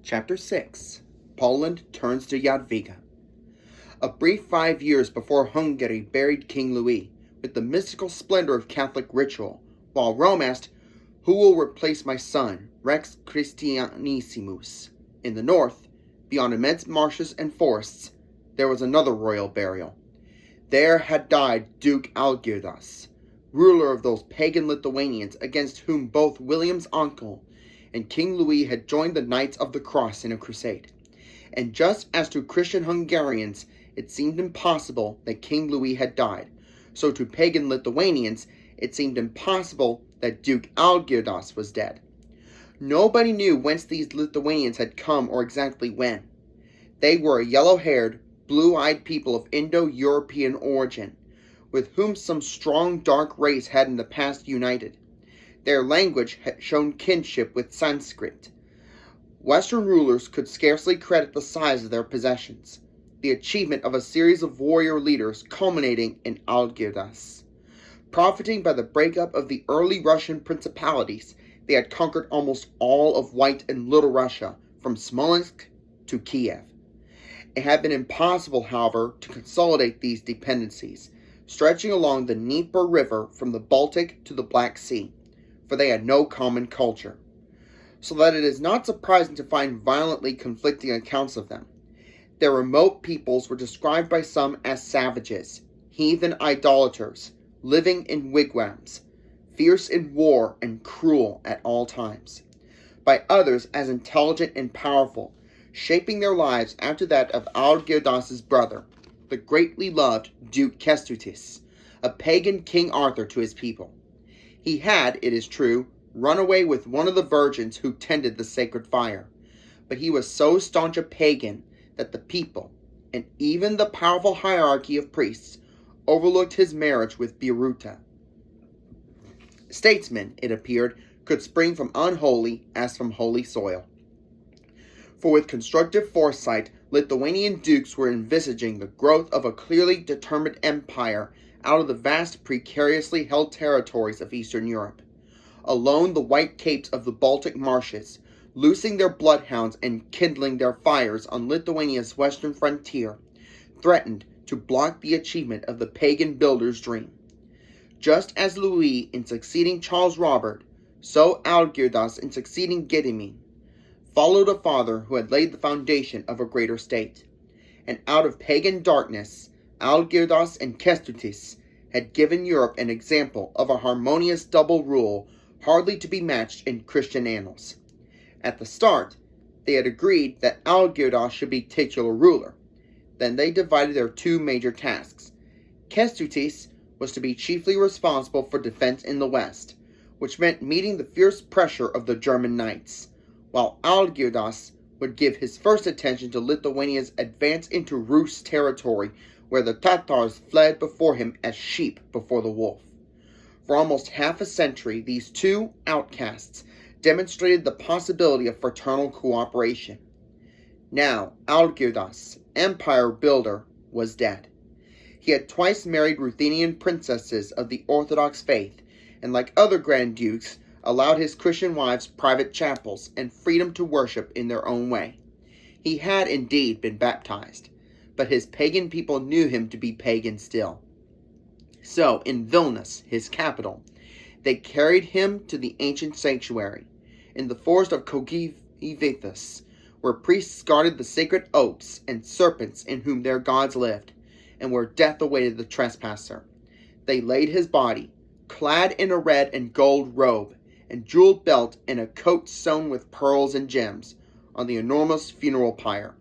Chapter 6. Poland turns to Jadwiga. A brief 5 years before Hungary buried King Louis with the mystical splendor of Catholic ritual, while Rome asked, "Who will replace my son, Rex Christianissimus?" In the north, beyond immense marshes and forests, there was another royal burial. There had died Duke Algirdas, ruler of those pagan Lithuanians against whom both William's uncle and King Louis had joined the Knights of the Cross in a crusade. And just as to Christian Hungarians it seemed impossible that King Louis had died, so to pagan Lithuanians it seemed impossible that Duke Algirdas was dead. Nobody knew whence these Lithuanians had come or exactly when. They were a yellow-haired, blue-eyed people of Indo-European origin, with whom some strong dark race had in the past united. Their language had shown kinship with Sanskrit. Western rulers could scarcely credit the size of their possessions, the achievement of a series of warrior leaders culminating in Algirdas. Profiting by the breakup of the early Russian principalities, they had conquered almost all of White and Little Russia, from Smolensk to Kiev. It had been impossible, however, to consolidate these dependencies, stretching along the Dnieper River from the Baltic to the Black Sea, for they had no common culture, so that it is not surprising to find violently conflicting accounts of them. Their remote peoples were described by some as savages, heathen idolaters, living in wigwams, fierce in war and cruel at all times, by others as intelligent and powerful, shaping their lives after that of Algirdas's brother, the greatly loved Duke Kestutis, a pagan King Arthur to his people. He had, it is true, run away with one of the virgins who tended the sacred fire, but he was so staunch a pagan that the people, and even the powerful hierarchy of priests, overlooked his marriage with Biruta. Statesmen, it appeared, could spring from unholy as from holy soil. For with constructive foresight, Lithuanian dukes were envisaging the growth of a clearly determined empire out of the vast, precariously held territories of Eastern Europe. Alone the white capes of the Baltic marshes, loosing their bloodhounds and kindling their fires on Lithuania's western frontier, threatened to block the achievement of the pagan builder's dream. Just as Louis in succeeding Charles Robert, so Algirdas in succeeding Gedimin, followed a father who had laid the foundation of a greater state. And out of pagan darkness, Algirdas and Kestutis had given Europe an example of a harmonious double rule hardly to be matched in Christian annals. At the start, they had agreed that Algirdas should be titular ruler. Then they divided their two major tasks. Kestutis was to be chiefly responsible for defense in the west, which meant meeting the fierce pressure of the German knights, while Algirdas would give his first attention to Lithuania's advance into Rus territory, where the Tatars fled before him as sheep before the wolf. For almost half a century, these two outcasts demonstrated the possibility of fraternal cooperation. Now, Algirdas, empire builder, was dead. He had twice married Ruthenian princesses of the Orthodox faith, and like other Grand Dukes, allowed his Christian wives private chapels and freedom to worship in their own way. He had indeed been baptized, but his pagan people knew him to be pagan still. So, in Vilnius, his capital, they carried him to the ancient sanctuary, in the forest of Kogivithus, where priests guarded the sacred oaks and serpents in whom their gods lived, and where death awaited the trespasser. They laid his body, clad in a red and gold robe, and jeweled belt and a coat sewn with pearls and gems, on the enormous funeral pyre.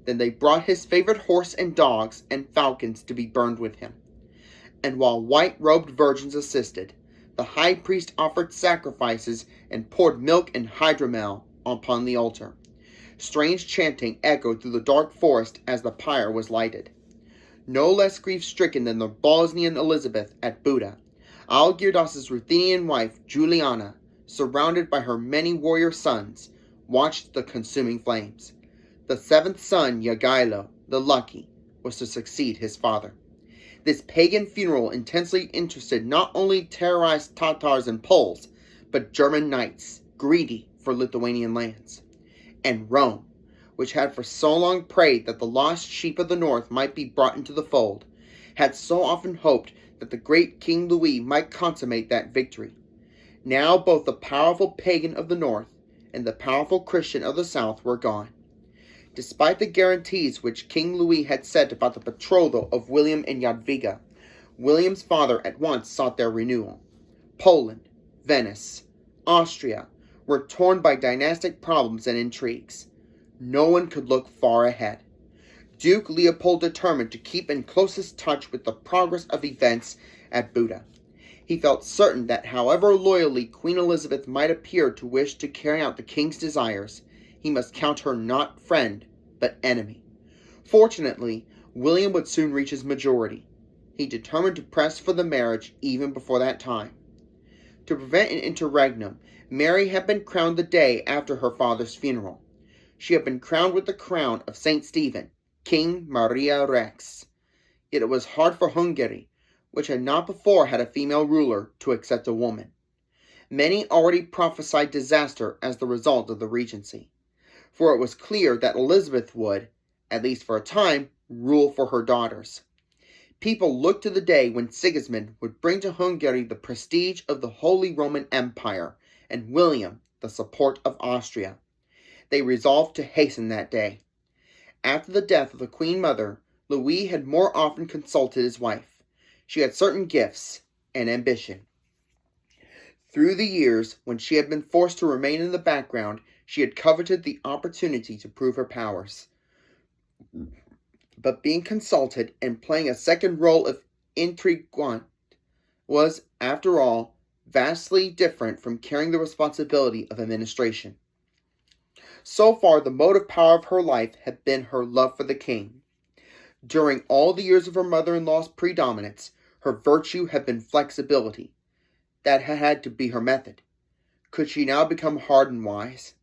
Then they brought his favorite horse and dogs and falcons to be burned with him. And while white-robed virgins assisted, the high priest offered sacrifices and poured milk and hydromel upon the altar. Strange chanting echoed through the dark forest as the pyre was lighted. No less grief-stricken than the Bosnian Elizabeth at Buda, Algirdas's Ruthenian wife, Juliana, surrounded by her many warrior sons, watched the consuming flames. The seventh son, Yagailo, the Lucky, was to succeed his father. This pagan funeral intensely interested not only terrorized Tatars and Poles, but German knights, greedy for Lithuanian lands. and Rome, which had for so long prayed that the lost sheep of the north might be brought into the fold, had so often hoped that the great King Louis might consummate that victory. Now both the powerful pagan of the north and the powerful Christian of the south were gone. Despite the guarantees which King Louis had set about the betrothal of William and Jadwiga, William's father at once sought their renewal. Poland, Venice, Austria were torn by dynastic problems and intrigues. No one could look far ahead. Duke Leopold determined to keep in closest touch with the progress of events at Buda. He felt certain that however loyally Queen Elizabeth might appear to wish to carry out the king's desires, he must count her not friend, but enemy. Fortunately, William would soon reach his majority. He determined to press for the marriage even before that time. To prevent an interregnum, Mary had been crowned the day after her father's funeral. She had been crowned with the crown of St. Stephen, King Maria Rex. Yet it was hard for Hungary, which had not before had a female ruler, to accept a woman. Many already prophesied disaster as the result of the regency, for it was clear that Elizabeth would, at least for a time, rule for her daughters. People looked to the day when Sigismund would bring to Hungary the prestige of the Holy Roman Empire, and William the support of Austria. They resolved to hasten that day. After the death of the Queen Mother, Louis had more often consulted his wife. She had certain gifts and ambition. Through the years, when she had been forced to remain in the background, she had coveted the opportunity to prove her powers. But being consulted and playing a second role of intriguante was, after all, vastly different from carrying the responsibility of administration. So far, the motive power of her life had been her love for the king. During all the years of her mother-in-law's predominance, her virtue had been flexibility. That had to be her method. Could she now become hard and wise?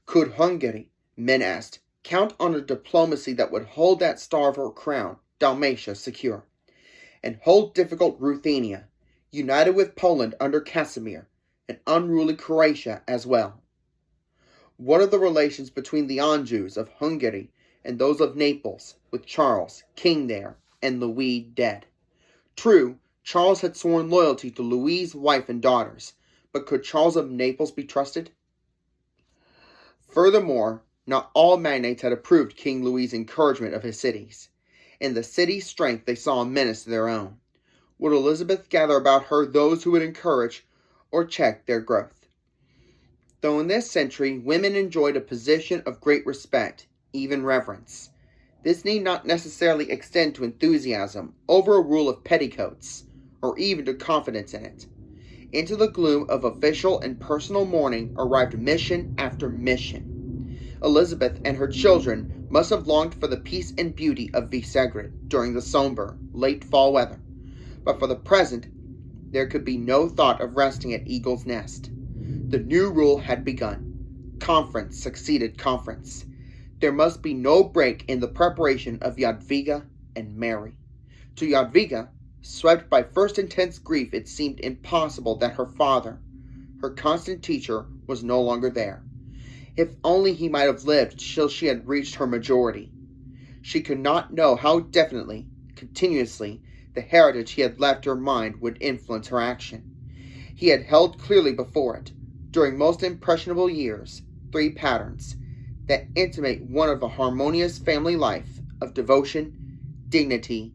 Could Hungary, men asked, count on a diplomacy that would hold that star of her crown, Dalmatia, secure, and hold difficult Ruthenia, united with Poland under Casimir, and unruly Croatia as well? What are the relations between the Anjous of Hungary and those of Naples, with Charles, king there, and Louis dead? True, Charles had sworn loyalty to Louis's wife and daughters, but could Charles of Naples be trusted? Furthermore, not all magnates had approved King Louis's encouragement of his cities. In the city's strength they saw a menace to their own. Would Elizabeth gather about her those who would encourage or check their growth? Though in this century women enjoyed a position of great respect, even reverence, this need not necessarily extend to enthusiasm over a rule of petticoats, or even to confidence in it. Into the gloom of official and personal mourning arrived mission after mission. Elizabeth and her children must have longed for the peace and beauty of Visegrad during the somber, late fall weather, but for the present there could be no thought of resting at Eagle's Nest. The new rule had begun. Conference succeeded conference. There must be no break in the preparation of Jadwiga and Mary. To Jadwiga, swept by first intense grief, it seemed impossible that her father, her constant teacher, was no longer there. If only he might have lived till she had reached her majority. She could not know how definitely, continuously, the heritage he had left her mind would influence her action. He had held clearly before it, during most impressionable years, 3 patterns that intimate one of a harmonious family life of devotion, dignity,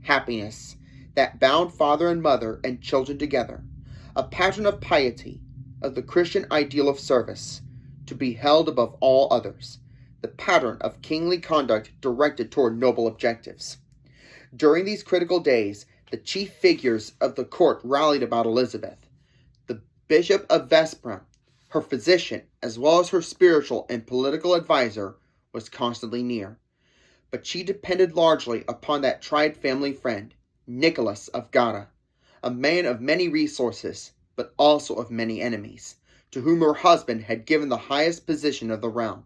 happiness, that bound father and mother and children together, a pattern of piety, of the Christian ideal of service, to be held above all others, the pattern of kingly conduct directed toward noble objectives. During these critical days, the chief figures of the court rallied about Elizabeth. The Bishop of Veszprém, her physician as well as her spiritual and political advisor, was constantly near. But she depended largely upon that tried family friend, Nicholas of Gada, a man of many resources, but also of many enemies, to whom her husband had given the highest position of the realm.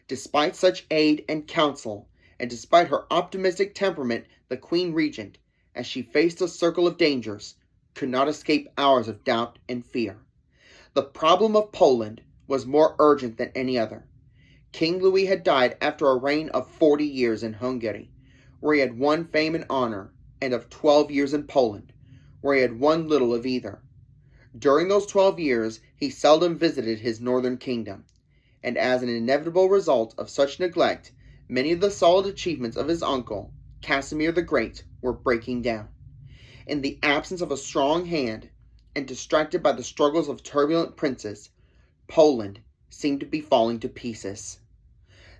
Despite such aid and counsel, and despite her optimistic temperament, the Queen Regent, as she faced a circle of dangers, could not escape hours of doubt and fear. The problem of Poland was more urgent than any other. King Louis had died after a reign of 40 years in Hungary, where he had won fame and honor, and of 12 years in Poland, where he had won little of either. During those 12 years, he seldom visited his northern kingdom, and as an inevitable result of such neglect, many of the solid achievements of his uncle, Casimir the Great, were breaking down. In the absence of a strong hand, and distracted by the struggles of turbulent princes, Poland seemed to be falling to pieces.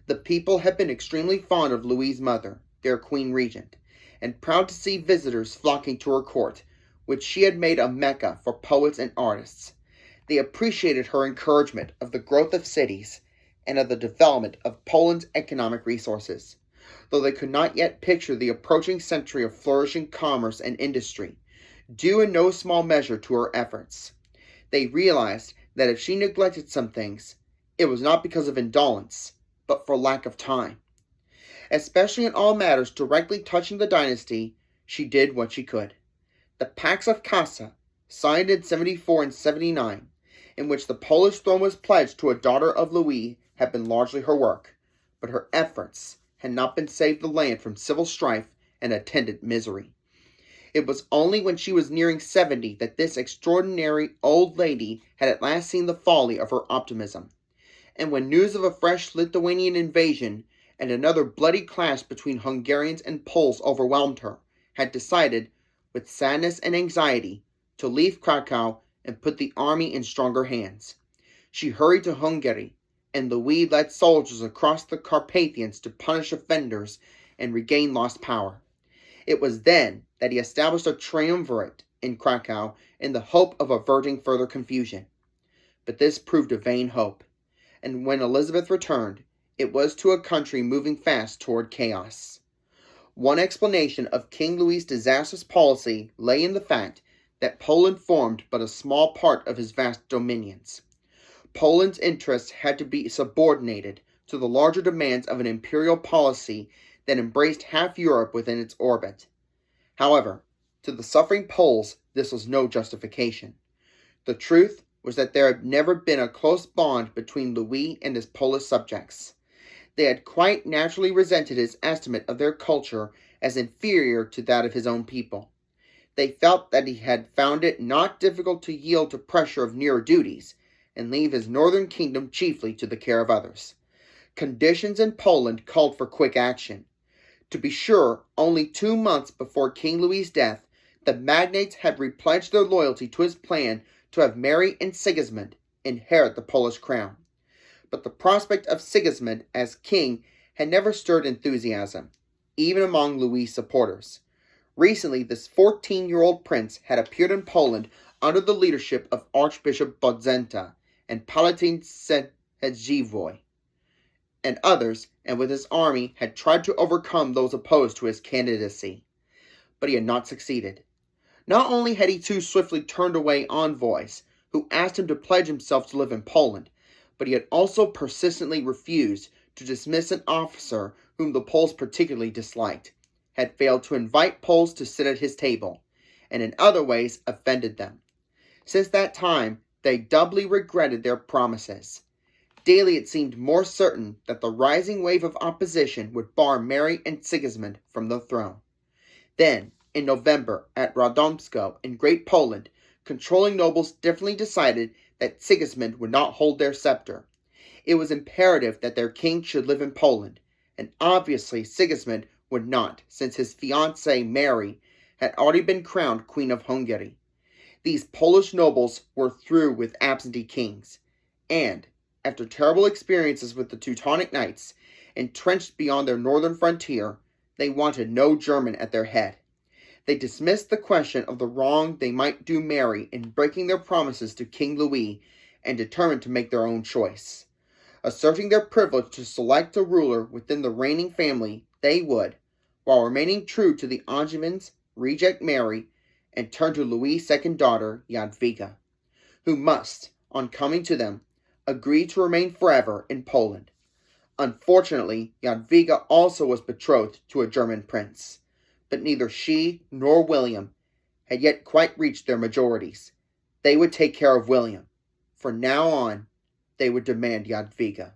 The people had been extremely fond of Louis's mother, their queen regent, and proud to see visitors flocking to her court, which she had made a mecca for poets and artists. They appreciated her encouragement of the growth of cities and of the development of Poland's economic resources, though they could not yet picture the approaching century of flourishing commerce and industry, due in no small measure to her efforts. They realized that if she neglected some things, it was not because of indolence, but for lack of time. Especially in all matters directly touching the dynasty, she did what she could. The Pax of Casa, signed in 74 and 79, in which the Polish throne was pledged to a daughter of Louis, had been largely her work, but her efforts had not been saved the land from civil strife and attendant misery. It was only when she was nearing 70 that this extraordinary old lady had at last seen the folly of her optimism, and when news of a fresh Lithuanian invasion and another bloody clash between Hungarians and Poles overwhelmed her, had decided, with sadness and anxiety, to leave Krakow and put the army in stronger hands. She hurried to Hungary, and Louis led soldiers across the Carpathians to punish offenders and regain lost power. It was then that he established a triumvirate in Krakow in the hope of averting further confusion. But this proved a vain hope, and when Elizabeth returned, it was to a country moving fast toward chaos. One explanation of King Louis's disastrous policy lay in the fact that Poland formed but a small part of his vast dominions. Poland's interests had to be subordinated to the larger demands of an imperial policy that embraced half Europe within its orbit. However, to the suffering Poles, this was no justification. The truth was that there had never been a close bond between Louis and his Polish subjects. They had quite naturally resented his estimate of their culture as inferior to that of his own people. They felt that he had found it not difficult to yield to pressure of nearer duties, and leave his northern kingdom chiefly to the care of others. Conditions in Poland called for quick action. To be sure, only 2 months before King Louis's death, the magnates had repledged their loyalty to his plan to have Mary and Sigismund inherit the Polish crown. But the prospect of Sigismund as king had never stirred enthusiasm, even among Louis' supporters. Recently, this 14-year-old prince had appeared in Poland under the leadership of Archbishop Bodzenta and Palatine Sedziewoy and others, and with his army had tried to overcome those opposed to his candidacy. But he had not succeeded. Not only had he too swiftly turned away envoys who asked him to pledge himself to live in Poland, but he had also persistently refused to dismiss an officer whom the Poles particularly disliked, had failed to invite Poles to sit at his table, and in other ways offended them. Since that time, they doubly regretted their promises. Daily it seemed more certain that the rising wave of opposition would bar Mary and Sigismund from the throne. Then, in November, at Radomsko in Great Poland, controlling nobles differently decided that Sigismund would not hold their scepter. It was imperative that their king should live in Poland, and obviously Sigismund would not, since his fiancée Mary had already been crowned Queen of Hungary. These Polish nobles were through with absentee kings, and, after terrible experiences with the Teutonic Knights, entrenched beyond their northern frontier, they wanted no German at their head. They dismissed the question of the wrong they might do Mary in breaking their promises to King Louis, and determined to make their own choice. Asserting their privilege to select a ruler within the reigning family, they would, while remaining true to the Angevins, reject Mary, and turn to Louis' second daughter, Jadwiga, who must, on coming to them, agree to remain forever in Poland. Unfortunately, Jadwiga also was betrothed to a German prince, but neither she nor William had yet quite reached their majorities. They would take care of William. From now on, they would demand Jadwiga.